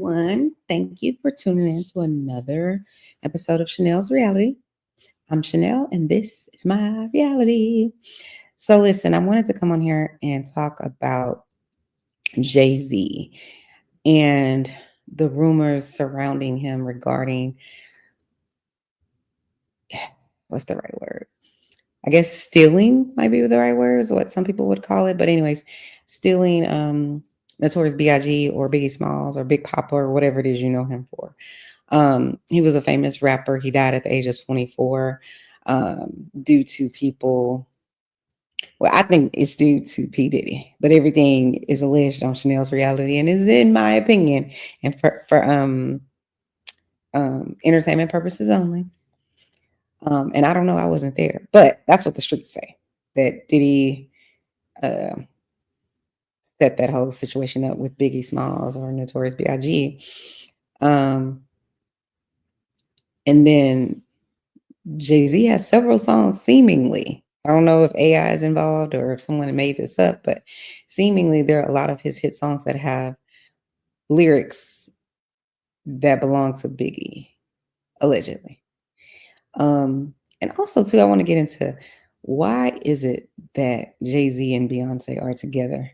everyone. Thank you for tuning in to another episode of Chanel's Reality. I'm Chanel, and this is my reality. So listen, I wanted to come on here and talk about Jayz and the rumors surrounding him regarding, what's the right word? I guess stealing might be the right word, is what some people would call it. But anyways, stealing Notorious B.I.G. or Biggie Smalls or Big Papa or whatever it is you know him for. He was a famous rapper. He died at the age of 24 due to people. Well, I think it's due to P. Diddy, but everything is alleged on Chanel's Reality and is in my opinion and for entertainment purposes only. And I don't know, I wasn't there, but that's what the streets say, that Diddy set that whole situation up with Biggie Smalls or Notorious B.I.G. And then Jay-Z has several songs, seemingly. I don't know if AI is involved or if someone made this up, but seemingly there are a lot of his hit songs that have lyrics that belong to Biggie, allegedly. And also, too, I want to get into why is it that Jay-Z and Beyonce are together?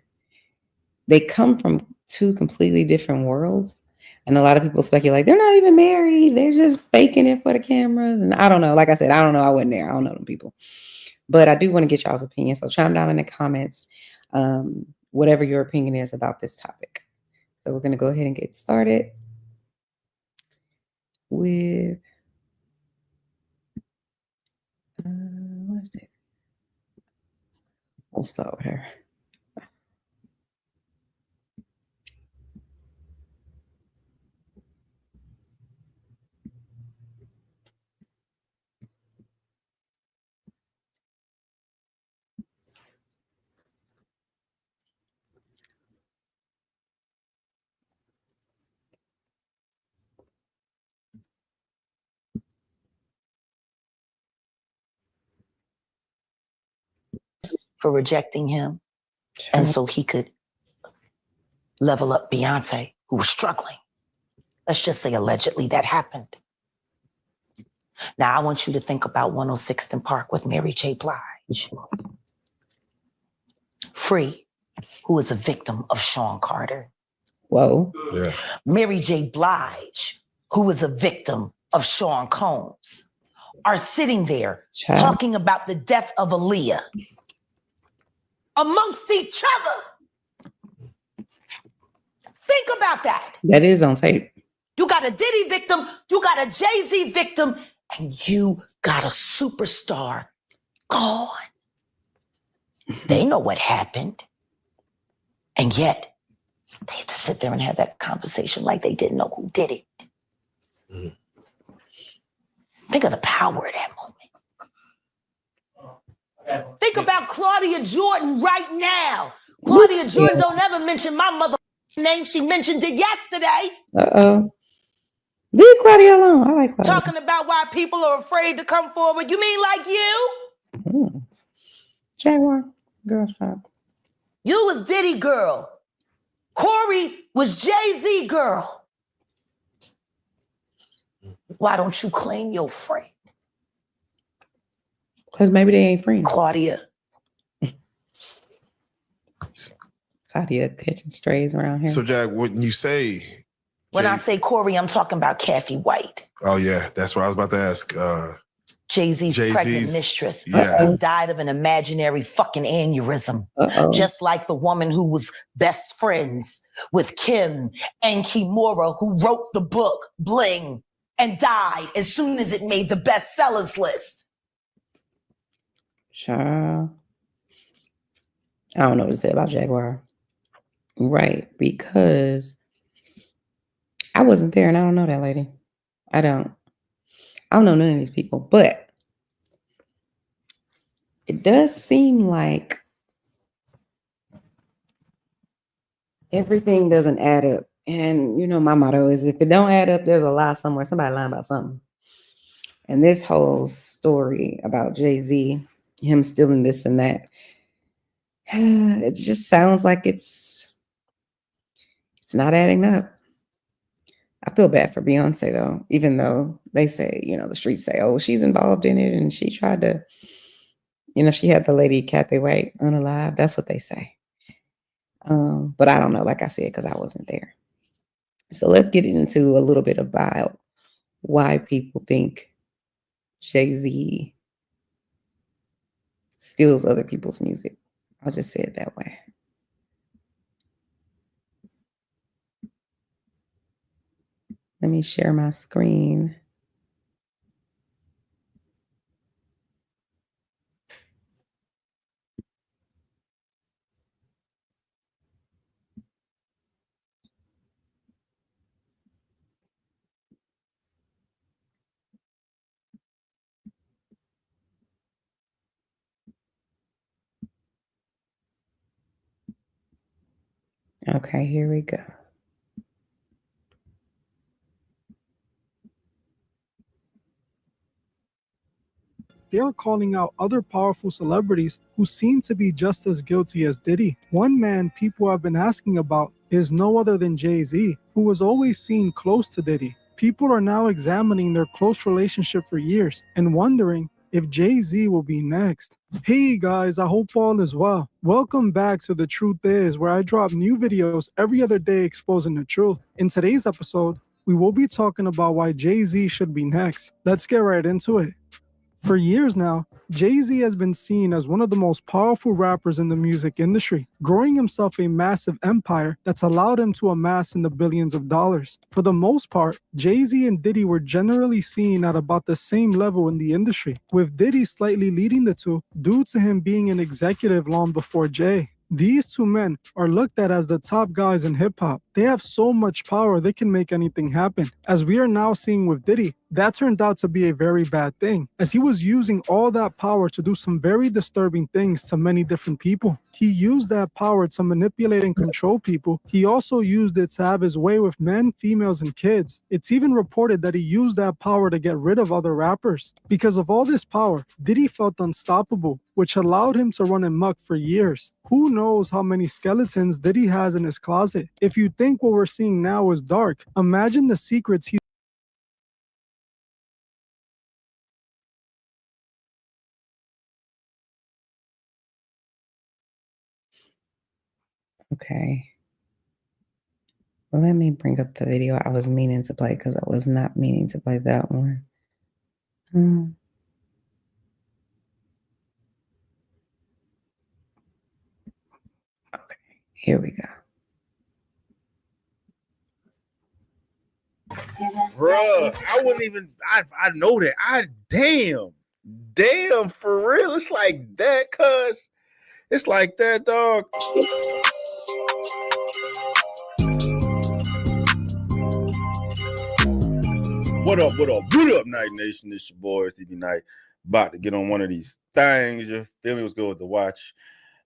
They come from two completely different worlds. And a lot of people speculate they're not even married. They're just faking it for the cameras. And I don't know. Like I said, I don't know. I wasn't there. I don't know them people. But I do want to get y'all's opinion. So chime down in the comments, whatever your opinion is about this topic. So we're going to go ahead and get started with... what is it? We'll start with her. For rejecting him, and so he could level up Beyonce, who was struggling. Let's just say allegedly that happened. Now I want you to think about 106th and Park with Mary J. Blige. Free, who is a victim of Sean Carter. Whoa. Yeah. Mary J. Blige, who is a victim of Sean Combs, are sitting there talking about the death of Aaliyah amongst each other. Think about that. That is on tape. You got a Diddy victim, you got a Jay-Z victim, and you got a superstar gone. They know what happened. And yet, they had to sit there and have that conversation like they didn't know who did it. Mm. Think of the power of that moment. Think about Claudia Jordan right now. Claudia Jordan don't ever mention my mother name. She mentioned it yesterday. Uh-oh. Leave Claudia alone. I like Claudia. Talking about why people are afraid to come forward. You mean like you? Jaguar, girl, stop. You was Diddy girl. Corey was Jay-Z girl. Why don't you claim your friend? Because maybe they ain't friends. Claudia catching strays around here. So, Jack, when you say... When I say Corey, I'm talking about Kathy White. Oh, yeah. That's what I was about to ask. Jay-Z's pregnant mistress who died of an imaginary fucking aneurysm. Just like the woman who was best friends with Kim and Kimura, who wrote the book Bling and died as soon as it made the bestsellers list. Child. I don't know what to say about Jaguar. Right, because I wasn't there and I don't know that lady. I don't know none of these people, but it does seem like everything doesn't add up. And you know, my motto is if it don't add up, there's a lie somewhere. Somebody lying about something. And this whole story about Jay-Z, him stealing this and that, it just sounds like it's not adding up. I feel bad for Beyonce though, even though they say, the streets say, oh, she's involved in it and she tried to, she had the lady Kathy White unalive. That's what they say. But I don't know, like I said, because I wasn't there. So let's get into a little bit about why people think Jay-Z steals other people's music. I'll just say it that way. Let me share my screen. Okay, here we go. They are calling out other powerful celebrities who seem to be just as guilty as Diddy. One man people have been asking about is no other than Jay-Z, who was always seen close to Diddy. People are now examining their close relationship for years and wondering if Jay-Z will be next. Hey guys, I hope all is well. Welcome back to The Truth Is, where I drop new videos every other day exposing the truth. In today's episode, we will be talking about why Jay-Z should be next. Let's get right into it. For years now, Jay-Z has been seen as one of the most powerful rappers in the music industry, growing himself a massive empire that's allowed him to amass in the billions of dollars. For the most part, Jay-Z and Diddy were generally seen at about the same level in the industry, with Diddy slightly leading the two due to him being an executive long before Jay. These two men are looked at as the top guys in hip-hop. They have so much power they can make anything happen. As we are now seeing with Diddy, that turned out to be a very bad thing, as he was using all that power to do some very disturbing things to many different people. He used that power to manipulate and control people. He also used it to have his way with men, females, and kids. It's even reported that he used that power to get rid of other rappers. Because of all this power, Diddy felt unstoppable, which allowed him to run amok for years. Who knows how many skeletons Diddy has in his closet? If you think what we're seeing now is dark, imagine the secrets he Okay. Let me bring up the video I was meaning to play because I was not meaning to play that one. Okay, here we go. Bruh, I wouldn't even, I know that. Damn, for real. It's like that, cuz. It's like that, dog. What up, Night Nation? It's your boy, Stevie Knight. About to get on one of these things. You feel me? It was good to watch.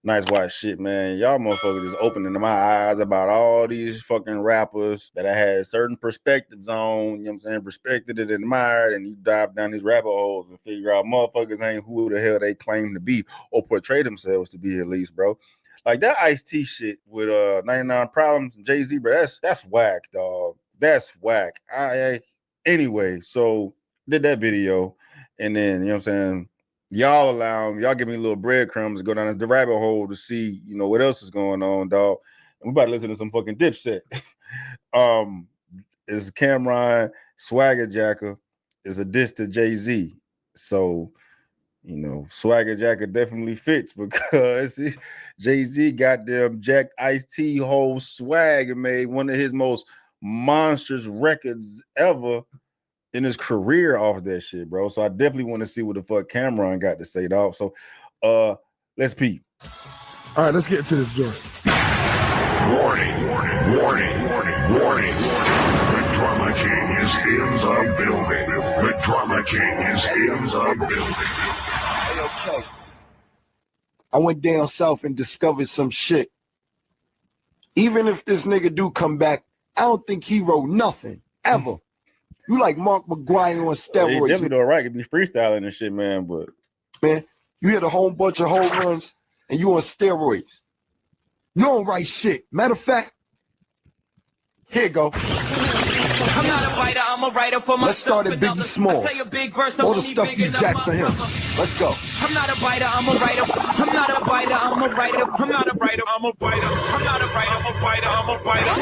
Nice watch shit, man. Y'all motherfuckers just opening my eyes about all these fucking rappers that I had certain perspectives on, you know what I'm saying? Respected and admired, and you dive down these rabbit holes and figure out motherfuckers ain't who the hell they claim to be or portray themselves to be, at least, bro. Like that Ice-T shit with 99 Problems and Jay-Z, bro, that's whack, dog. That's whack. Anyway, so did that video, and then, you know what I'm saying, y'all give me a little breadcrumbs to go down the rabbit hole to see, what else is going on, dog. And we about to listen to some fucking Dipset. It's Cameron Swagger Jacker is a diss to Jay-Z. So, Swagger Jacker definitely fits because Jay-Z got them jacked Ice-T whole swag and made one of his most monstrous records ever in his career off of that shit, bro. So I definitely want to see what the fuck Cameron got to say, dog. So let's peep. All right, let's get to this joint. Warning. The Drama King is in the building. The Drama King is in the building. Hey, okay. I went down south and discovered some shit. Even if this nigga do come back, I don't think he wrote nothing, ever. You like Mark McGuire on steroids. He definitely doing right. Could be freestyling and shit, man. But man, you hit a whole bunch of home runs and you on steroids. You don't write shit. Matter of fact, here you go. I'm not a fighter, I'm a writer for Let's start at Biggie Small. Say a big verse, All the stuff you jack for him. Let's go. I'm not a biter, I'm a writer. I'm not a biter, I'm a writer. I'm not a writer, I'm a writer. I'm not a writer, I'm a writer, I'm a writer.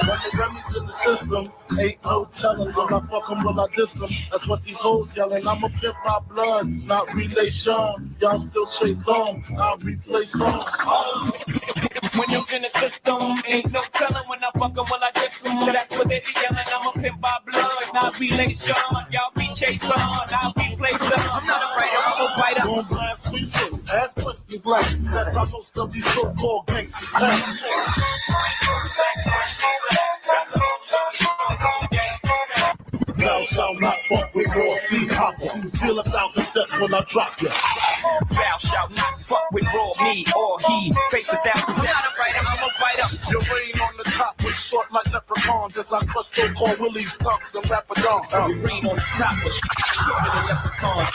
When the Grammys in the system, ain't no telling. Will I fuck 'em, will I diss 'em? That's what these hoes yelling. I'm a pimp by blood, not relation. Y'all still chase songs, I'll replay songs. When you in the system, ain't no telling when I fuck 'em, will I diss 'em? That's what they be yelling. I'm a pimp by blood, not relation. Y'all be chase on, I'll replay some. I'm not a writer, I'm a writer. Going blind sweepstakes, ass questions like that. By most of these so-called gangsters. Thou shalt not fuck with raw seed hopper. Feel 1,000 steps when I drop ya. Thou shalt not fuck with raw me or he. Face 1,000. I'm not a writer, I'm a writer. Your reign on the top was short like leprechauns as I crush so-called willies, thugs, and rapadons. Your reign on the top was shorter than leprechauns.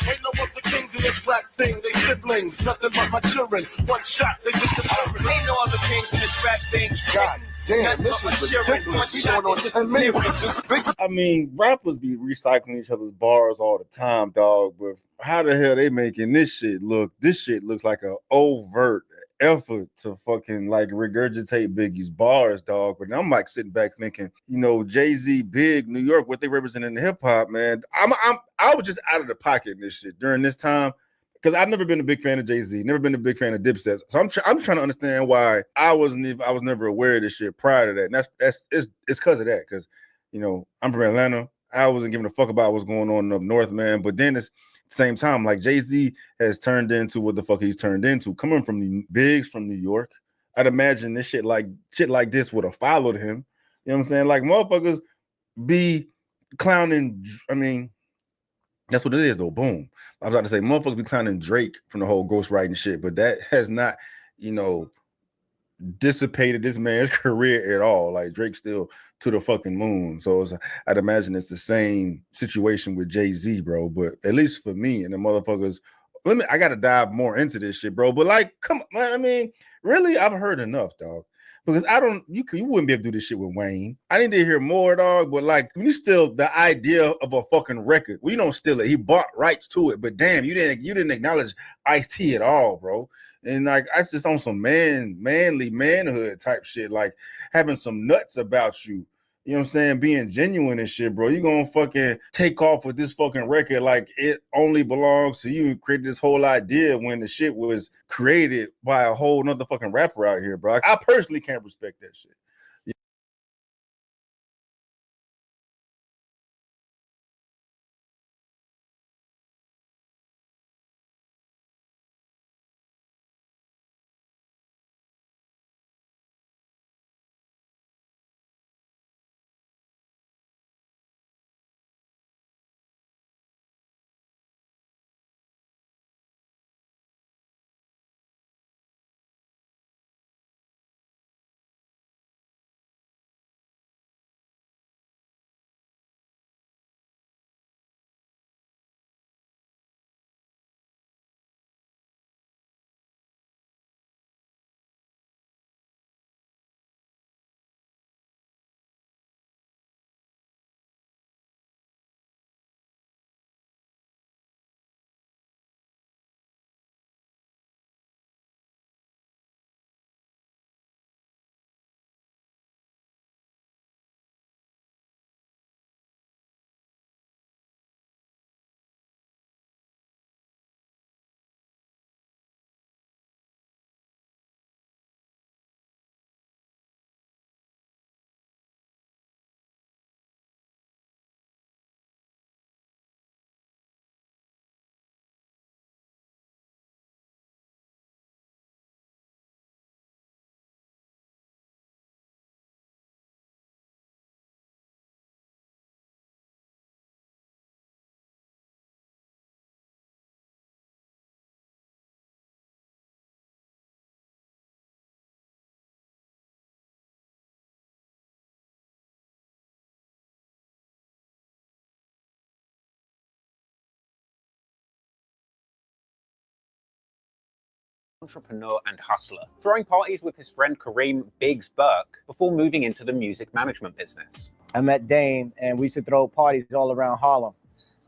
Ain't no other kings in this rap thing, they siblings, nothing but my children. One shot, they get the Ain't no other kings in this rap thing. God damn, this is ridiculous. We going on 10 minutes with just big. I mean, rappers be recycling each other's bars all the time, dog. But how the hell they making this shit look? This shit looks like an overt effort to fucking like regurgitate Biggie's bars, dog. But I'm like sitting back thinking, you know, Jay-Z, Big, New York, what they represent in hip hop, man. I was just out of the pocket in this shit during this time. Because I've never been a big fan of Jay-Z, never been a big fan of Dipset. So I'm trying to understand why I was never aware of this shit prior to that. And it's because of that. Because, you know, I'm from Atlanta. I wasn't giving a fuck about what's going on up north, man. But then it's at the same time, like Jay-Z has turned into what the fuck he's turned into. Coming from the bigs from New York, I'd imagine this shit like this would have followed him. You know what I'm saying? Like motherfuckers be clowning. I mean, that's what it is, though. Boom. I was about to say, motherfuckers be clowning Drake from the whole ghostwriting shit, but that has not, you know, dissipated this man's career at all. Like Drake's still to the fucking moon. So I'd imagine it's the same situation with Jay-Z, bro. But at least for me and the motherfuckers, I gotta dive more into this shit, bro. But like, come on, I mean, really, I've heard enough, dog. Because you wouldn't be able to do this shit with Wayne. I need to hear more, dog. But like, you still the idea of a fucking record. Well, you don't steal it. He bought rights to it. But damn, you didn't acknowledge Ice-T at all, bro. And like, I just on some manly manhood type shit, like having some nuts about you. You know what I'm saying? Being genuine and shit, bro. You gonna fucking take off with this fucking record like it only belongs to you. Created this whole idea when the shit was created by a whole nother fucking rapper out here, bro. I personally can't respect that shit. entrepreneur and hustler, throwing parties with his friend Kareem "Biggs" Burke before moving into the music management business. I met Dame, and we used to throw parties all around Harlem.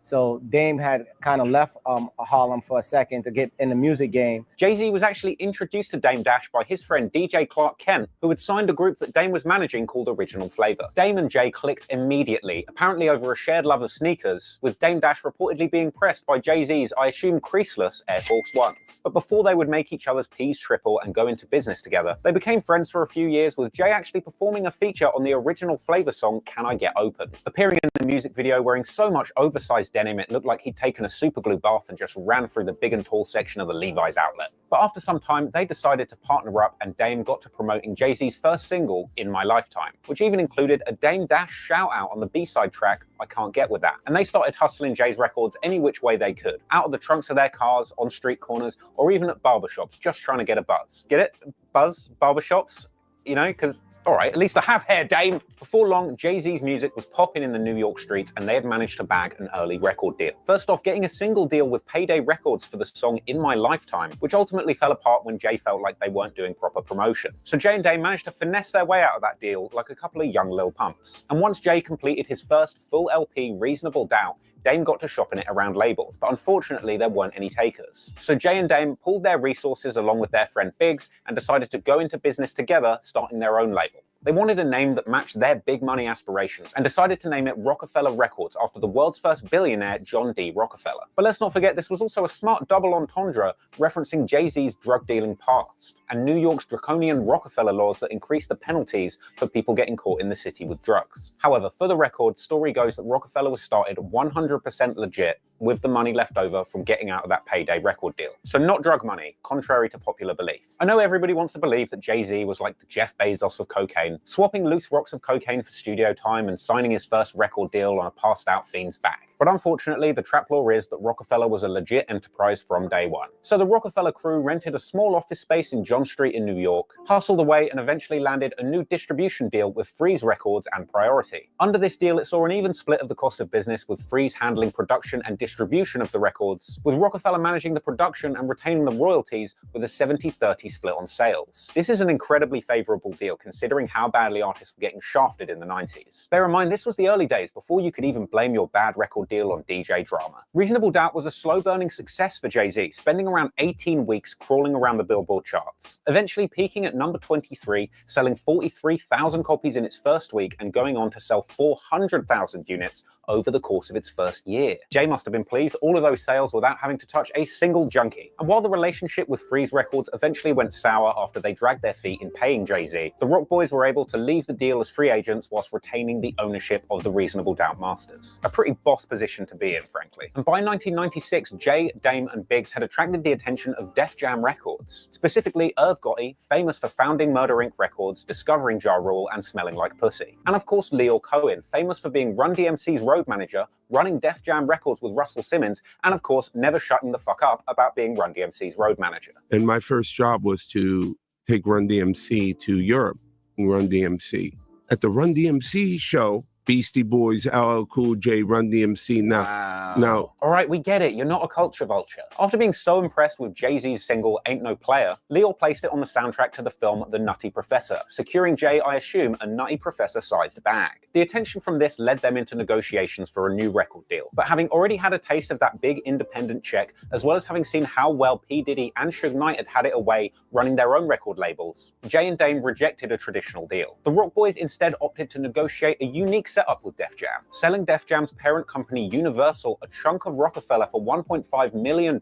So Dame had kind of left Harlem for a second to get in the music game. Jay-Z was actually introduced to Dame Dash by his friend DJ Clark Kent, who had signed a group that Dame was managing called Original Flavor. Dame and Jay clicked immediately, apparently over a shared love of sneakers, with Dame Dash reportedly being pressed by Jay-Z's, I assume, creaseless Air Force Ones. But before they would make each other's P's triple and go into business together, they became friends for a few years, with Jay actually performing a feature on the Original Flavor song Can I Get Open, appearing in the music video wearing so much oversized denim it looked like he'd taken a superglue bath and just ran through the big and tall section of the Levi's outlet. But after some time, they decided to partner up, and Dame got to promoting Jay-Z's first single, In My Lifetime, which even included a Dame Dash shout-out on the B-side track, I Can't Get With That. And they started hustling Jay's records any which way they could, out of the trunks of their cars, on street corners, or even at barbershops, just trying to get a buzz. Get it? Buzz? Barbershops? You know, because all right, at least I have hair, Dame. Before long, Jay-Z's music was popping in the New York streets, and they had managed to bag an early record deal. First off, getting a single deal with Payday Records for the song In My Lifetime, which ultimately fell apart when Jay felt like they weren't doing proper promotion. So Jay and Dame managed to finesse their way out of that deal like a couple of young Lil Pumps. And once Jay completed his first full LP, Reasonable Doubt, Dame got to shopping it around labels, but unfortunately there weren't any takers. So Jay and Dame pulled their resources along with their friend Biggs and decided to go into business together, starting their own label. They wanted a name that matched their big money aspirations and decided to name it Rockefeller Records after the world's first billionaire, John D. Rockefeller. But let's not forget, this was also a smart double entendre referencing Jay-Z's drug dealing past and New York's draconian Rockefeller laws that increased the penalties for people getting caught in the city with drugs. However, for the record, story goes that Rockefeller was started 100% legit, with the money left over from getting out of that Payday record deal. So not drug money, contrary to popular belief. I know everybody wants to believe that Jay-Z was like the Jeff Bezos of cocaine, swapping loose rocks of cocaine for studio time and signing his first record deal on a passed out fiend's back. But unfortunately, the trap law is that Rockefeller was a legit enterprise from day one. So the Rockefeller crew rented a small office space in John Street in New York, hustled away, and eventually landed a new distribution deal with Freeze Records and Priority. Under this deal, it saw an even split of the cost of business, with Freeze handling production and distribution of the records, with Rockefeller managing the production and retaining the royalties with a 70-30 split on sales. This is an incredibly favorable deal considering how badly artists were getting shafted in the 90s. Bear in mind, this was the early days before you could even blame your bad record deal on DJ drama. Reasonable Doubt was a slow-burning success for Jay-Z, spending around 18 weeks crawling around the Billboard charts, eventually peaking at number 23, selling 43,000 copies in its first week and going on to sell 400,000 units over the course of its first year. Jay must have been pleased, all of those sales without having to touch a single junkie. And while the relationship with Freeze Records eventually went sour after they dragged their feet in paying Jay-Z, the Rock Boys were able to leave the deal as free agents whilst retaining the ownership of the Reasonable Doubt masters. A pretty boss position to be in, frankly. And by 1996, Jay, Dame, and Biggs had attracted the attention of Def Jam Records, specifically Irv Gotti, famous for founding Murder Inc. Records, discovering Ja Rule, and Smelling Like Pussy. And of course, Leo Cohen, famous for being Run DMC's road manager, running Def Jam Records with Russell Simmons, and of course, never shutting the fuck up about being Run DMC's road manager. And my first job was to take Run DMC to Europe, Run DMC. At the Run DMC show, Beastie Boys, LL Cool J, Run DMC. Now, all right, we get it. You're not a culture vulture. After being so impressed with Jay-Z's single Ain't No Player, Leo placed it on the soundtrack to the film The Nutty Professor, securing Jay, I assume, a Nutty Professor-sized bag. The attention from this led them into negotiations for a new record deal. But having already had a taste of that big independent check, as well as having seen how well P. Diddy and Suge Knight had it away running their own record labels, Jay and Dame rejected a traditional deal. The Rock Boys instead opted to negotiate a unique setup with Def Jam, selling Def Jam's parent company Universal a chunk of Rockefeller for $1.5 million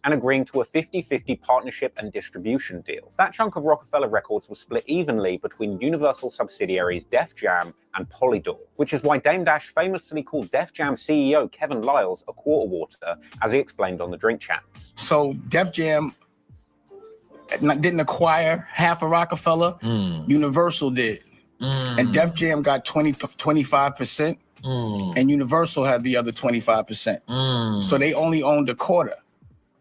and agreeing to a 50-50 partnership and distribution deal. That chunk of Rockefeller Records was split evenly between Universal subsidiaries Def Jam and Polydor, which is why Dame Dash famously called Def Jam CEO Kevin Liles a quarter water, as he explained on the Drink Champs. So Def Jam didn't acquire half of Rockefeller, Universal did. And Def Jam got 25%, and Universal had the other 25%. So they only owned a quarter.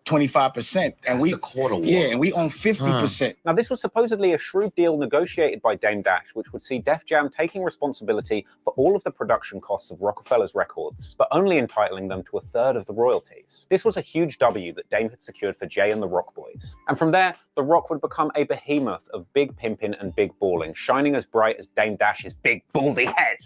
25%, and we quarter war. Yeah, and we own 50%. Now, this was supposedly a shrewd deal negotiated by Dame Dash, which would see Def Jam taking responsibility for all of the production costs of Rockefeller's records, but only entitling them to a third of the royalties. This was a huge W that Dame had secured for Jay and the Rock Boys. And from there, the Rock would become a behemoth of big pimping and big balling, shining as bright as Dame Dash's big baldy head.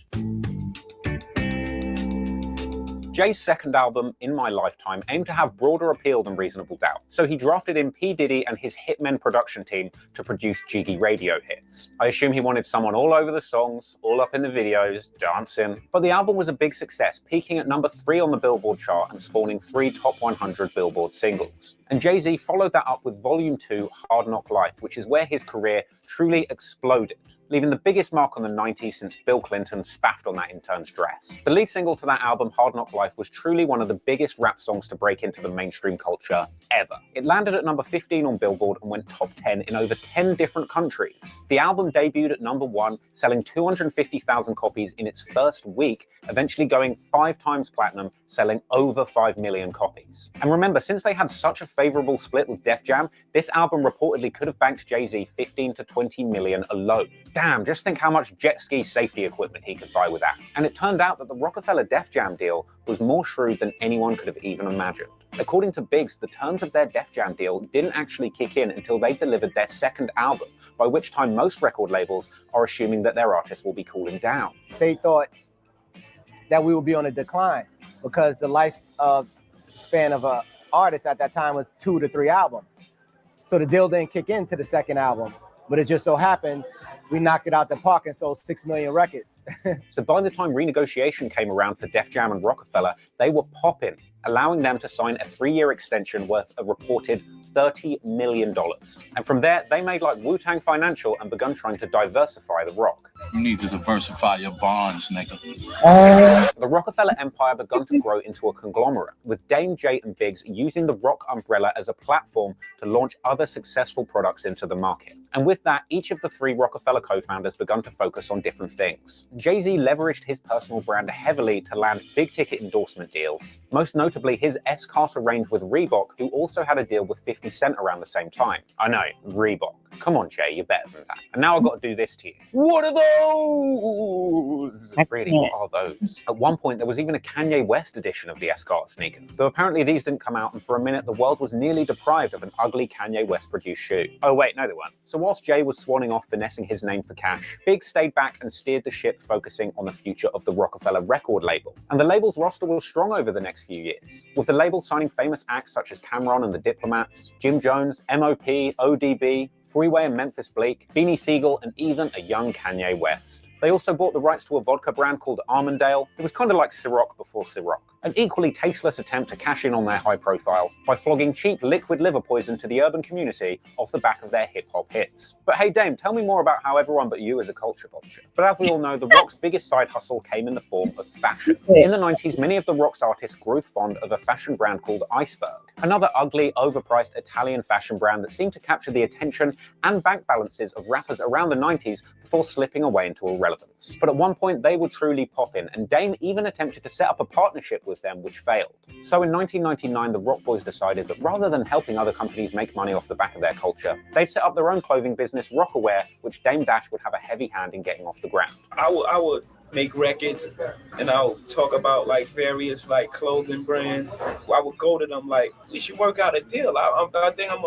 Jay's second album, In My Lifetime, aimed to have broader appeal than Reasonable Doubt, so he drafted in P. Diddy and his Hitmen production team to produce jiggy radio hits. I assume he wanted someone all over the songs, all up in the videos, dancing. But the album was a big success, peaking at number 3 on the Billboard chart and spawning 3 top 100 Billboard singles. And Jay-Z followed that up with Volume 2, Hard Knock Life, which is where his career truly exploded, leaving the biggest mark on the 90s since Bill Clinton spaffed on that intern's dress. The lead single to that album, Hard Knock Life, was truly one of the biggest rap songs to break into the mainstream culture ever. It landed at number 15 on Billboard and went top 10 in over 10 different countries. The album debuted at number 1, selling 250,000 copies in its first week, eventually going 5 times platinum, selling over 5 million copies. And remember, since they had such a favorable split with Def Jam, this album reportedly could have banked Jay-Z 15 to 20 million alone. Damn, just think how much jet ski safety equipment he could buy with that. And it turned out that the Rockefeller Def Jam deal was more shrewd than anyone could have even imagined. According to Biggs, the terms of their Def Jam deal didn't actually kick in until they delivered their second album, by which time most record labels are assuming that their artists will be cooling down. They thought that we would be on a decline because the lifespan of an artist at that time was 2 to 3 albums. So the deal didn't kick into the second album, but it just so happens we knocked it out the park and sold 6 million records. So by the time renegotiation came around for Def Jam and Rockefeller, they were popping, allowing them to sign a 3-year extension worth a reported $30 million. And from there, they made like Wu-Tang Financial and begun trying to diversify the rock. You need to diversify your bonds, nigga. The Rockefeller empire began to grow into a conglomerate, with Dame, Jay, and Biggs using the rock umbrella as a platform to launch other successful products into the market. And with that, each of the 3 Rockefeller co-founders began to focus on different things. Jay-Z leveraged his personal brand heavily to land big-ticket endorsement deals, most notably his S-Carter range with Reebok, who also had a deal with 50 Cent around the same time. I know, Reebok. Come on, Jay, you're better than that. And now I've got to do this to you. What are those? Really, what are those? At one point, there was even a Kanye West edition of the S-Carter sneaker, though apparently these didn't come out, and for a minute, the world was nearly deprived of an ugly Kanye West-produced shoe. Oh wait, no they weren't. So whilst Jay was swanning off finessing his name for cash, Biggs stayed back and steered the ship, focusing on the future of the Rockefeller record label. And the label's roster was strong over the next few years, with the label signing famous acts such as Cameron and the Diplomats, Jim Jones, M.O.P., ODB, Freeway and Memphis Bleak, Beanie Siegel, and even a young Kanye West. They also bought the rights to a vodka brand called Armandale. It was kind of like Ciroc before Ciroc. An equally tasteless attempt to cash in on their high profile by flogging cheap liquid liver poison to the urban community off the back of their hip-hop hits. But hey Dame, tell me more about how everyone but you is a culture vulture. But as we all know, the Rock's biggest side hustle came in the form of fashion. In the 90s, many of the Rock's artists grew fond of a fashion brand called Iceberg, another ugly, overpriced Italian fashion brand that seemed to capture the attention and bank balances of rappers around the 90s before slipping away into irrelevance. But at one point, they would truly pop in, and Dame even attempted to set up a partnership with them, which failed. So in 1999, the Rock Boys decided that rather than helping other companies make money off the back of their culture, they'd set up their own clothing business, Rockaware, which Dame Dash would have a heavy hand in getting off the ground. I would make records and I'll talk about like various like clothing brands. I would go to them like, we should work out a deal. I think I'm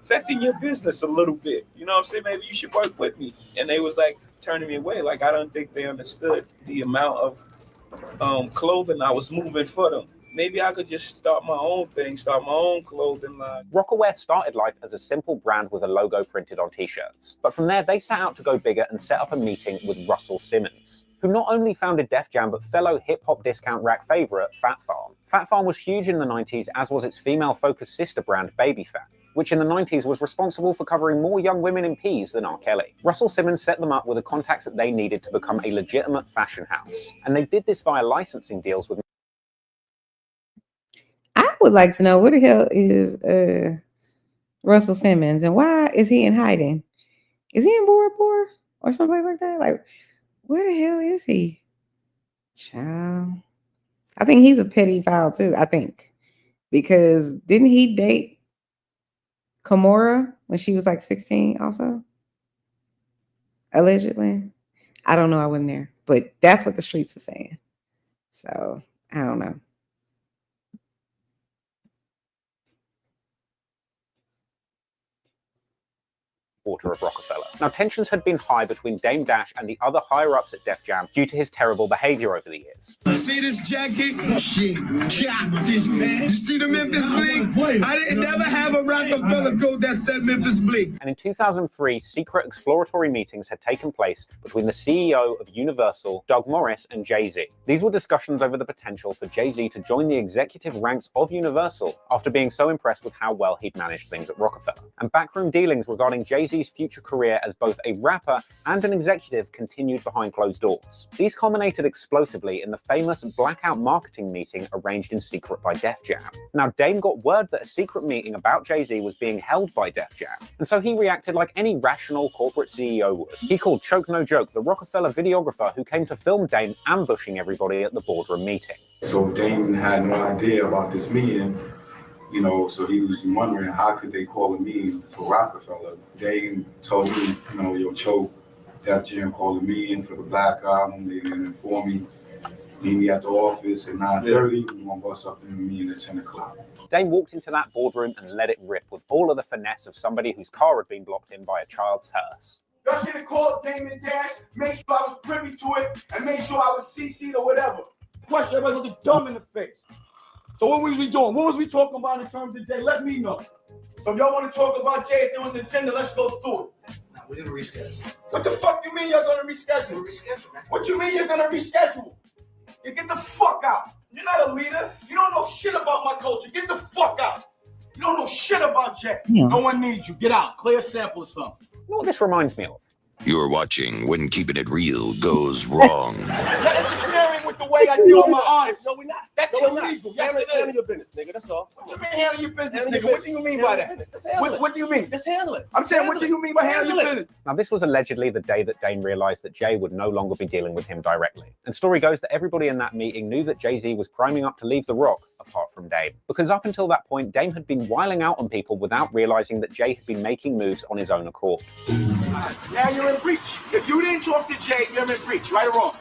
affecting your business a little bit. You know what I'm saying? Maybe you should work with me. And they was like turning me away. Like I don't think they understood the amount of clothing I was moving for them. Maybe I could just start my own thing, start my own clothing line. Rockaware started life as a simple brand with a logo printed on t-shirts. But from there, they set out to go bigger and set up a meeting with Russell Simmons, who not only founded Def Jam, but fellow hip-hop discount rack favorite Fat Farm. Fat Farm was huge in the 90s, as was its female-focused sister brand, Baby Fat, which in the 90s was responsible for covering more young women in P's than R. Kelly. Russell Simmons set them up with the contacts that they needed to become a legitimate fashion house. And they did this via licensing deals with... I would like to know, where the hell is Russell Simmons, and why is he in hiding? Is he in Bora Bora or something like that? Like, where the hell is he? Child. I think he's a pedophile too. I think. Because didn't he date Kimora when she was like 16 also? Allegedly. I don't know. I wasn't there. But that's what the streets are saying. So, I don't know. Quarter of Rockefeller. Now, tensions had been high between Dame Dash and the other higher-ups at Def Jam due to his terrible behavior over the years. See this jacket? Shit, got this, man. You see the Memphis Bleak? I didn't never have a Rockefeller coat that said Memphis Bleak. And in 2003, secret exploratory meetings had taken place between the CEO of Universal, Doug Morris, and Jay-Z. These were discussions over the potential for Jay-Z to join the executive ranks of Universal after being so impressed with how well he'd managed things at Rockefeller. And backroom dealings regarding Jay-Z's future career as both a rapper and an executive continued behind closed doors. These culminated explosively in the famous blackout marketing meeting arranged in secret by Def Jam. Now, Dame got word that a secret meeting about Jay-Z was being held by Def Jam, and so he reacted like any rational corporate CEO would. He called Choke No Joke, the Rockefeller videographer who came to film Dame ambushing everybody at the boardroom meeting. So Dame had no idea about this meeting, you know, so he was wondering how could they call me for Rockefeller. Dame told me, you know, yo, Choke, Def Jam calling me in for the Black Album. They didn't inform me. Meet me at the office at 9:30. We're gonna bust up in the meeting at 10 o'clock. Dame walked into that boardroom and let it rip with all of the finesse of somebody whose car had been blocked in by a child's hearse. Y'all should have called Damon Dash, make sure I was privy to it, and make sure I was CC'd or whatever. Question, everybody looking dumb in the face. So what was we doing? What was we talking about in terms of Jay? Let me know. So if y'all want to talk about Jay, if they're on the agenda, let's go through it. No, we're gonna reschedule. What the fuck you mean you're gonna reschedule? We'll reschedule, man. What you mean you're gonna reschedule? You get the fuck out. You're not a leader. You don't know shit about my culture. Get the fuck out. You don't know shit about Jay. Yeah. No one needs you. Get out. Clear sample or something. You know what this reminds me of? You're watching When Keeping It Real Goes Wrong. You're interfering with the way I deal with my artists. No, we're not. That's no, illegal. Yes, it handle is. your business, nigga. That's all. What you mean handle your business, Handle nigga? your What do you mean by that? Let's handle it. What do you mean? Let's handle it. I'm saying, what do you mean by handle your business? Now, this was allegedly the day that Dame realized that Jay would no longer be dealing with him directly. And story goes that everybody in that meeting knew that Jay-Z was priming up to leave The Rock, apart from Dame. Because up until that point, Dame had been wiling out on people without realizing that Jay had been making moves on his own accord. Now you're in breach. If you didn't talk to Jay, you're in breach, right or wrong?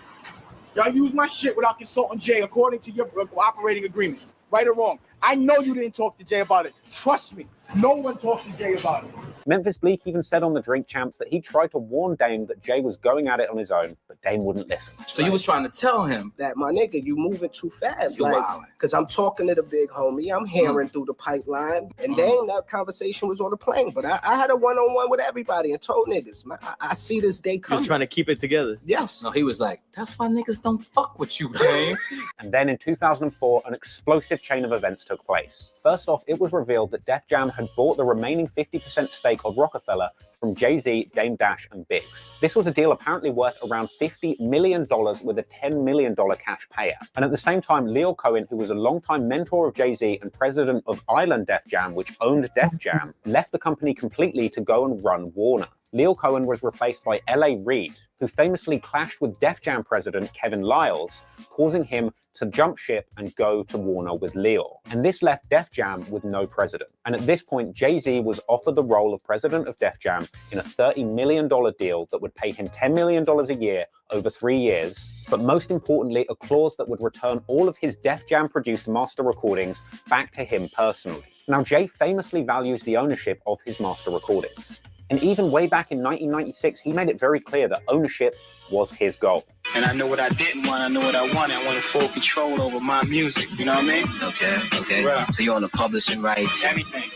Y'all use my shit without consulting Jay according to your operating agreement, right or wrong. I know you didn't talk to Jay about it. Trust me, no one talks to Jay about it. Memphis Bleak even said on the Drink Champs that he tried to warn Dame that Jay was going at it on his own, but Dame wouldn't listen. So you was trying to tell him that, my nigga, you moving too fast. You're like, wildin'. because I'm talking to the big homie, I'm hearing through the pipeline, and then that conversation was on the plane. But I had a one-on-one with everybody and told niggas, man, I see this day coming. Just trying to keep it together. Yes. No, he was like, that's why niggas don't fuck with you, Dame. And then in 2004, an explosive chain of events took place. First off, it was revealed that Def Jam had bought the remaining 50% stake of Rockefeller from Jay-Z, Dame Dash, and Biggs. This was a deal apparently worth around $50 million with a $10 million cash payout. And at the same time, Leo Cohen, who was a longtime mentor of Jay-Z and president of Island Def Jam, which owned Def Jam, left the company completely to go and run Warner. Leo Cohen was replaced by L.A. Reid, who famously clashed with Def Jam president Kevin Liles, causing him to jump ship and go to Warner with Leo. And this left Def Jam with no president. And at this point, Jay-Z was offered the role of president of Def Jam in a $30 million deal that would pay him $10 million a year over 3 years, but most importantly, a clause that would return all of his Def Jam-produced master recordings back to him personally. Now, Jay famously values the ownership of his master recordings. And even way back in 1996, he made it very clear that ownership was his goal. And I know what I didn't want, I know what I wanted. I wanted full control over my music, you know what I mean? Okay. Right. So you're on the publishing rights? Everything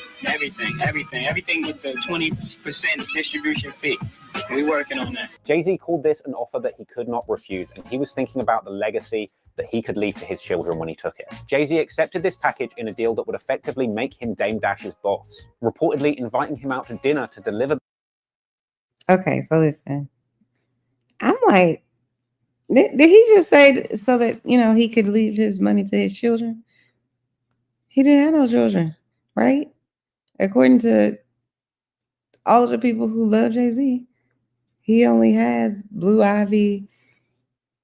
with the 20% distribution fee. We're working on that. Jay-Z called this an offer that he could not refuse, and he was thinking about the legacy that he could leave to his children when he took it. Jay-Z accepted this package in a deal that would effectively make him Dame Dash's boss, reportedly inviting him out to dinner to deliver. Okay, so listen. I'm like, did he just say so that, he could leave his money to his children? He didn't have no children, right? According to all of the people who love Jay-Z, he only has Blue Ivy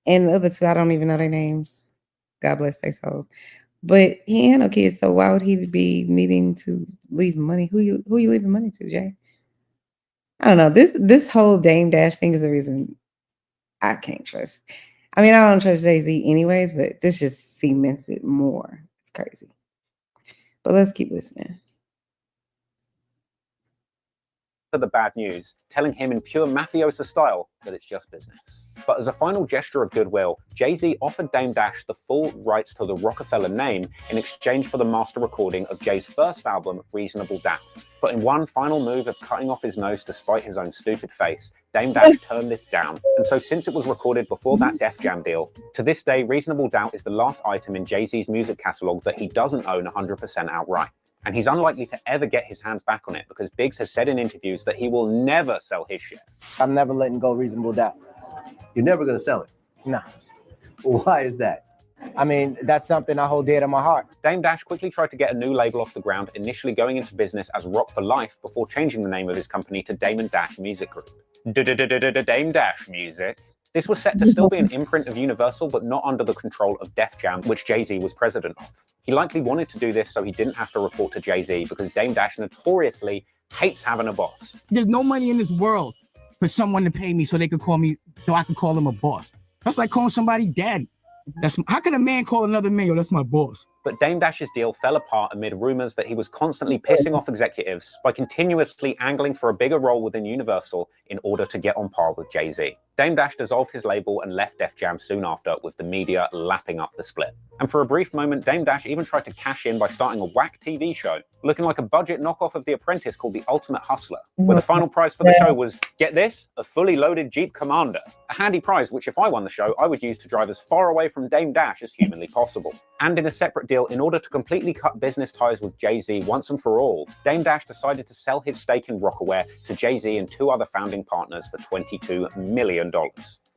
and the other two. I don't even know their names. God bless their souls. But he ain't no kids, so why would he be needing to leave money? Who you leaving money to, Jay? I don't know. This whole Dame Dash thing is the reason I can't trust. I mean, I don't trust Jay-Z anyways, but this just cements it more. It's crazy. But let's keep listening. The bad news, telling him in pure mafioso style that it's just business. But as a final gesture of goodwill, Jay-Z offered Dame Dash the full rights to the Rockefeller name in exchange for the master recording of Jay's first album, Reasonable Doubt. But in one final move of cutting off his nose to spite his own stupid face, Dame Dash turned this down. And so since it was recorded before that Def Jam deal, to this day, Reasonable Doubt is the last item in Jay-Z's music catalog that he doesn't own 100% outright. And he's unlikely to ever get his hands back on it because Biggs has said in interviews that he will never sell his share. I'm never letting go Reasonable Doubt. You're never going to sell it? No. Why is that? I mean, that's something I hold dear to my heart. Dame Dash quickly tried to get a new label off the ground, initially going into business as Rock for Life before changing the name of his company to Damon Dash Music Group. Dame Dash Music. This was set to still be an imprint of Universal, but not under the control of Def Jam, which Jay-Z was president of. He likely wanted to do this so he didn't have to report to Jay-Z because Dame Dash notoriously hates having a boss. There's no money in this world for someone to pay me so they could call me, so I could call them a boss. That's like calling somebody daddy. How can a man call another man, yo, that's my boss? But Dame Dash's deal fell apart amid rumors that he was constantly pissing off executives by continuously angling for a bigger role within Universal in order to get on par with Jay-Z. Dame Dash dissolved his label and left Def Jam soon after, with the media lapping up the split. And for a brief moment, Dame Dash even tried to cash in by starting a whack TV show, looking like a budget knockoff of The Apprentice called The Ultimate Hustler, where the final prize for the show was, get this, a fully loaded Jeep Commander. A handy prize which, if I won the show, I would use to drive as far away from Dame Dash as humanly possible. And in a separate deal, in order to completely cut business ties with Jay-Z once and for all, Dame Dash decided to sell his stake in Rockaware to Jay-Z and two other founding partners for $22 million.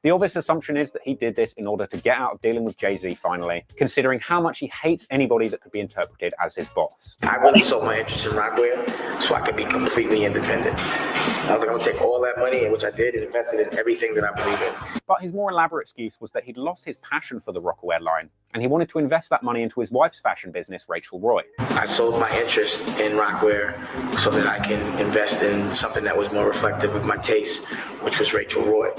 The obvious assumption is that he did this in order to get out of dealing with Jay-Z finally, considering how much he hates anybody that could be interpreted as his boss. I really sold my interest in Rockware so I could be completely independent. I was like, I'm gonna take all that money, which I did, and invested in everything that I believe in. But his more elaborate excuse was that he'd lost his passion for the Rockaware line, and he wanted to invest that money into his wife's fashion business, Rachel Roy. I sold my interest in Rockware so that I can invest in something that was more reflective of my taste, which was Rachel Roy.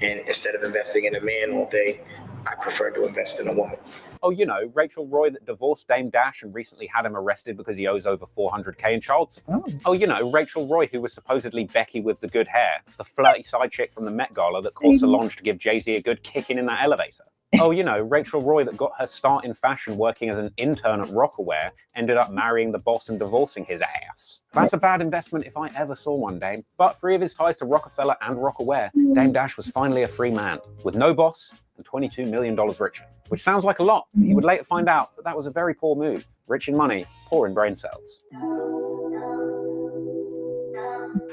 And instead of investing in a man all day, I prefer to invest in a woman. Oh, you know, Rachel Roy that divorced Dame Dash and recently had him arrested because he owes over $400K in child support. Oh, you know, Rachel Roy, who was supposedly Becky with the good hair, the flirty side chick from the Met Gala that caused Solange to give Jay-Z a good kicking in that elevator. Oh, you know, Rachel Roy that got her start in fashion working as an intern at Rockaware, ended up marrying the boss and divorcing his ass. That's a bad investment if I ever saw one, Dame. But free of his ties to Rockefeller and Rockaware, Dame Dash was finally a free man, with no boss and $22 million richer. Which sounds like a lot, but he would later find out that that was a very poor move. Rich in money, poor in brain cells.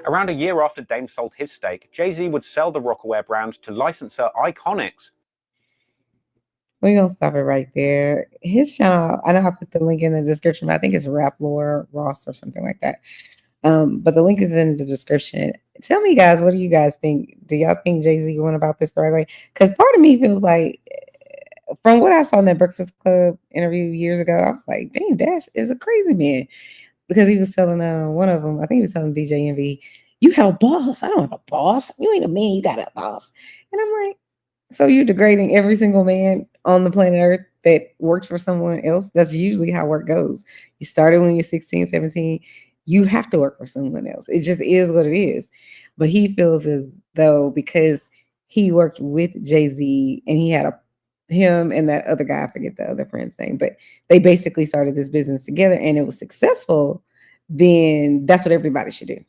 Around a year after Dame sold his stake, Jay-Z would sell the Rockaware brand to licensor Iconics. We're going to stop it right there. His channel, I know I put the link in the description, but I think it's Rap Lore Ross or something like that. But the link is in the description. Tell me, guys, what do you guys think? Do y'all think Jay-Z went about this the right way? Because part of me feels like, from what I saw in that Breakfast Club interview years ago, I was like, Dame Dash is a crazy man. Because he was telling one of them, I think he was telling DJ Envy, you have a boss. I don't have a boss. You ain't a man. You got a boss. And I'm like, so you're degrading every single man on the planet Earth that works for someone else? That's usually how work goes. You started when you're 16, 17. You have to work for someone else. It just is what it is. But he feels as though because he worked with Jay-Z and he had him and that other guy, I forget the other friend's name, but they basically started this business together and it was successful, then that's what everybody should do.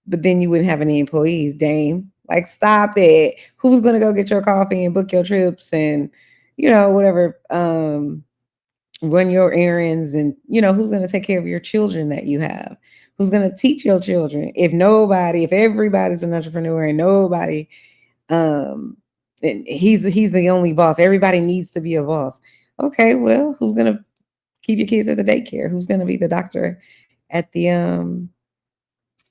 But then you wouldn't have any employees, Dame. Like, stop it. Who's going to go get your coffee and book your trips and, you know, whatever, run your errands and, you know, who's going to take care of your children that you have? Who's going to teach your children? If everybody's an entrepreneur and nobody, he's the only boss. Everybody needs to be a boss. Okay, well, who's going to keep your kids at the daycare? Who's going to be the doctor at the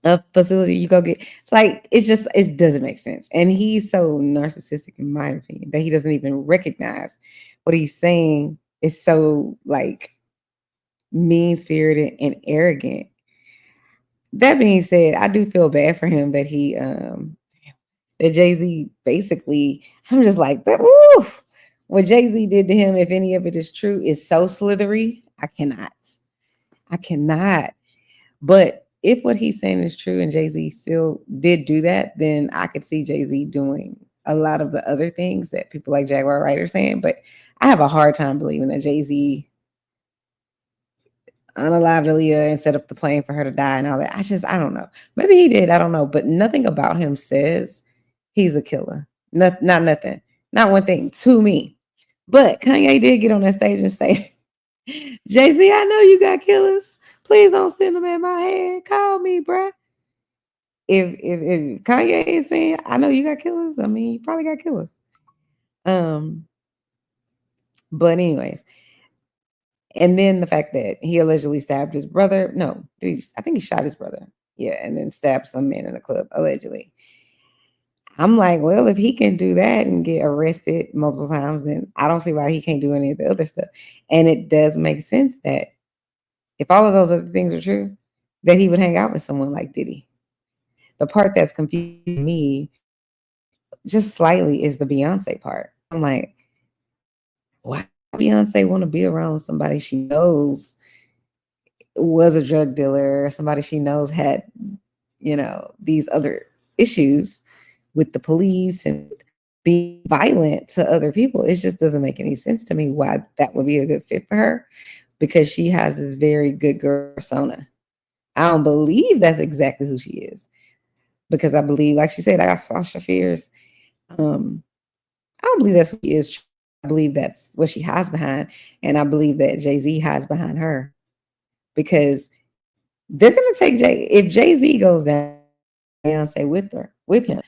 a facility you go get? It's like, it doesn't make sense. And he's so narcissistic, in my opinion, that he doesn't even recognize what he's saying is so like mean-spirited and arrogant. That being said, I do feel bad for him that that Jay-Z basically, I'm just like, woo, what Jay-Z did to him, if any of it is true, is so slithery. I cannot. But if what he's saying is true and Jay-Z still did do that, then I could see Jay-Z doing a lot of the other things that people like Jaguar Wright are saying. But I have a hard time believing that Jay-Z unalived Aaliyah and set up the plane for her to die and all that. I don't know. Maybe he did. I don't know. But nothing about him says he's a killer. Not nothing. Not one thing to me. But Kanye did get on that stage and say, Jay-Z, I know you got killers. Please don't send them at my head. Call me, bruh. If Kanye is saying, I know you got killers, I mean, you probably got killers. But anyways, and then the fact that he allegedly stabbed his brother. No, I think he shot his brother. Yeah, and then stabbed some man in the club, allegedly. I'm like, well, if he can do that and get arrested multiple times, then I don't see why he can't do any of the other stuff. And it does make sense that if all of those other things are true, that he would hang out with someone like Diddy. The part that's confusing me just slightly is the Beyonce part. I'm like, why would Beyonce want to be around somebody she knows was a drug dealer, somebody she knows had, these other issues with the police and be violent to other people? It just doesn't make any sense to me why that would be a good fit for her, because she has this very good girl persona. I don't believe that's exactly who she is, because I believe, like she said, I got Sasha Fierce. I don't believe that's who she is. I believe that's what she hides behind, and I believe that Jay-Z hides behind her, because they're gonna take if Jay-Z goes down, Beyonce with him,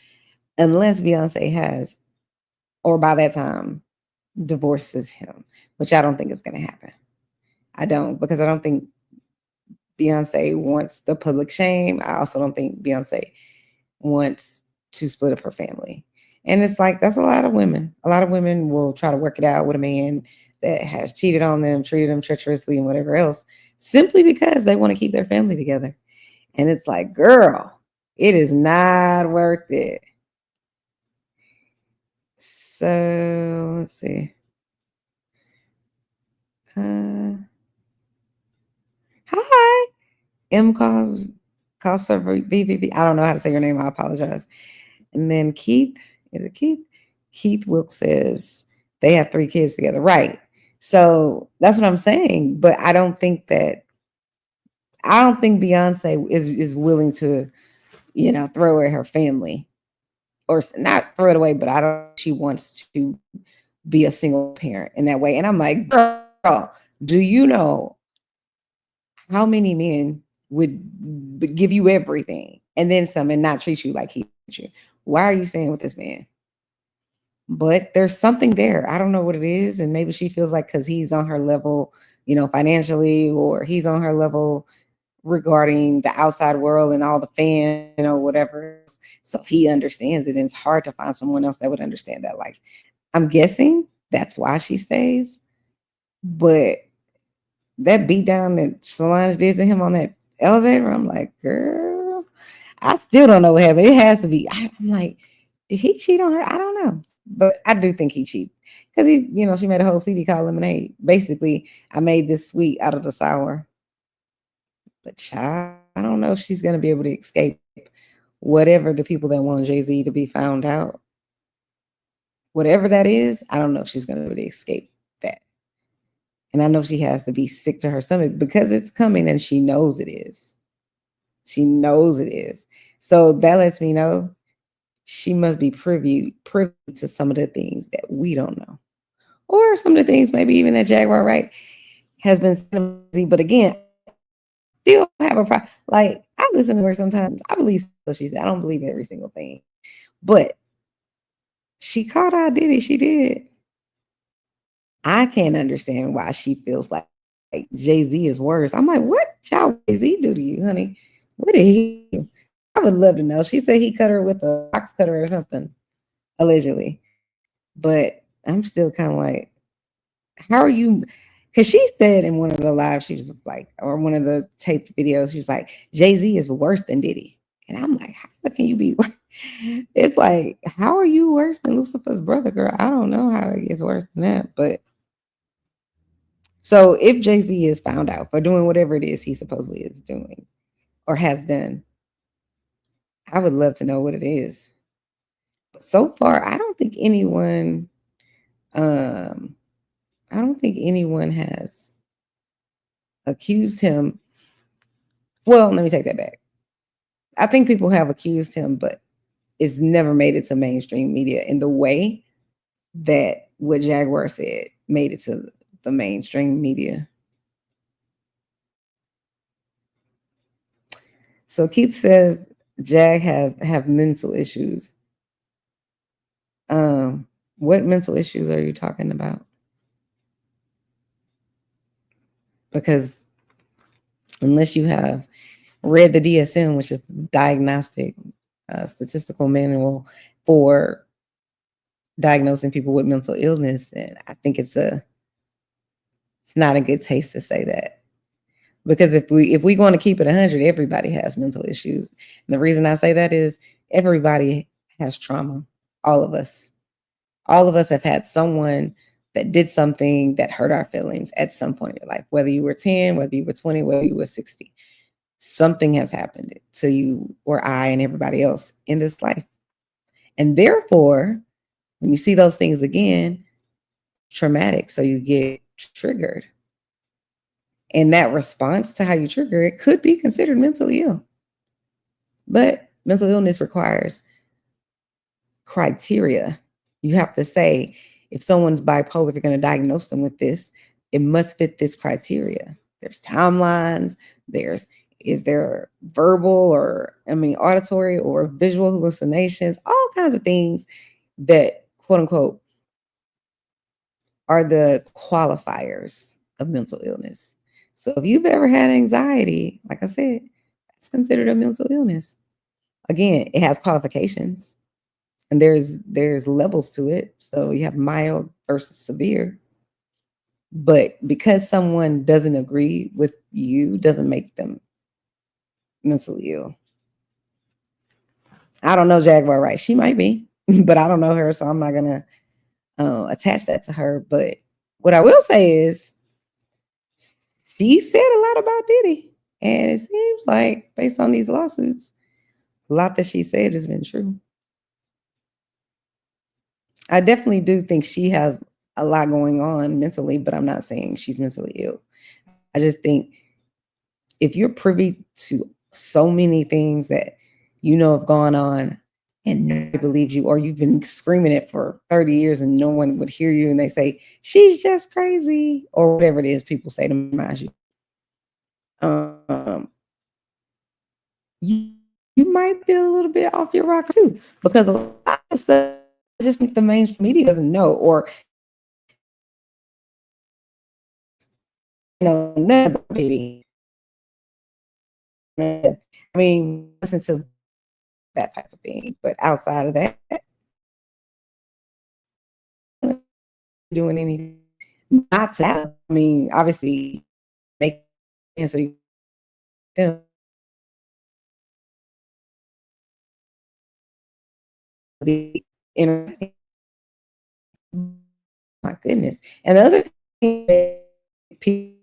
unless Beyonce has, or by that time, divorces him, which I don't think is gonna happen. I don't, because I don't think Beyonce wants the public shame. I also don't think Beyonce wants to split up her family. And it's like, that's a lot of women. A lot of women will try to work it out with a man that has cheated on them, treated them treacherously and whatever else, simply because they want to keep their family together. And it's like, girl, it is not worth it. So let's see. Hi. M calls server VVV. I don't know how to say your name. I apologize. And then Keith, is it Keith? Keith Wilkes says they have 3 kids together. Right. So that's what I'm saying. But I don't think Beyonce is willing to, throw away her family, or not throw it away, but I don't think she wants to be a single parent in that way. And I'm like, girl, do you know how many men would give you everything and then some and not treat you like he treats you? Why are you staying with this man? But there's something there. I don't know what it is. And maybe she feels like because he's on her level, financially, or he's on her level regarding the outside world and all the fans, whatever. So he understands it. And it's hard to find someone else that would understand that. Like, I'm guessing that's why she stays. But that beat down that Solange did to him on that elevator, I'm like, girl, I still don't know what happened. It has to be. I'm like, did he cheat on her? I don't know. But I do think he cheated, because she made a whole CD called Lemonade. Basically, I made this sweet out of the sour. But child, I don't know if she's going to be able to escape whatever the people that want Jay-Z to be found out. Whatever that is, I don't know if she's going to be able to escape that. And I know she has to be sick to her stomach, because it's coming and she knows it is. She knows it is. So that lets me know she must be privy to some of the things that we don't know. Or some of the things maybe even that Jaguar Wright has been saying. But again, still have a problem. Like, I listen to her sometimes. I believe what she said. I don't believe every single thing. But she caught out Diddy. She did. I can't understand why she feels like Jay-Z is worse. I'm like, what child Jay-Z do to you, honey? What did he do? I would love to know. She said he cut her with a box cutter or something, allegedly. But I'm still kind of like, how are you? Because she said in one of the lives, she was like, or one of the taped videos, she was like, Jay-Z is worse than Diddy. And I'm like, how can you be? It's like, how are you worse than Lucifer's brother, girl? I don't know how it gets worse than that. But so if Jay-Z is found out for doing whatever it is he supposedly is doing or has done, I would love to know what it is. But so far, I don't think anyone has accused him. Well, let me take that back. I think people have accused him, but it's never made it to mainstream media in the way that what Jaguar said made it to the mainstream media. So Keith says Jag have mental issues. What mental issues are you talking about? Because unless you have read the DSM, which is diagnostic statistical manual for diagnosing people with mental illness, and I think it's not a good taste to say that. Because if we're going to keep it 100, everybody has mental issues. And the reason I say that is everybody has trauma. All of us have had someone that did something that hurt our feelings at some point in your life, whether you were 10, whether you were 20, whether you were 60. Something has happened to you or I and everybody else in this life. And therefore, when you see those things again, traumatic, so you get triggered. And that response to how you trigger it could be considered mentally ill. But mental illness requires criteria. You have to say, if someone's bipolar, if you're going to diagnose them with this, it must fit this criteria. There's timelines. Is there verbal or, auditory or visual hallucinations, all kinds of things that, quote unquote, are the qualifiers of mental illness. So if you've ever had anxiety, like I said, that's considered a mental illness. Again, it has qualifications and there's levels to it. So you have mild versus severe. But because someone doesn't agree with you doesn't make them mentally ill. I don't know Jaguar right. She might be, but I don't know her, so I'm not gonna attach that to her. But what I will say is she said a lot about Diddy. And it seems like, based on these lawsuits, a lot that she said has been true. I definitely do think she has a lot going on mentally, but I'm not saying she's mentally ill. I just think if you're privy to so many things that you know have gone on and nobody believes you, or you've been screaming it for 30 years and no one would hear you, and they say, she's just crazy, or whatever it is people say to minimize you. You might be a little bit off your rocker too, because a lot of stuff I just think the mainstream media doesn't know, or nothing about Biggie. Listen to that type of thing, but outside of that, doing anything not to have, obviously make so you be interesting. My goodness. And the other thing that people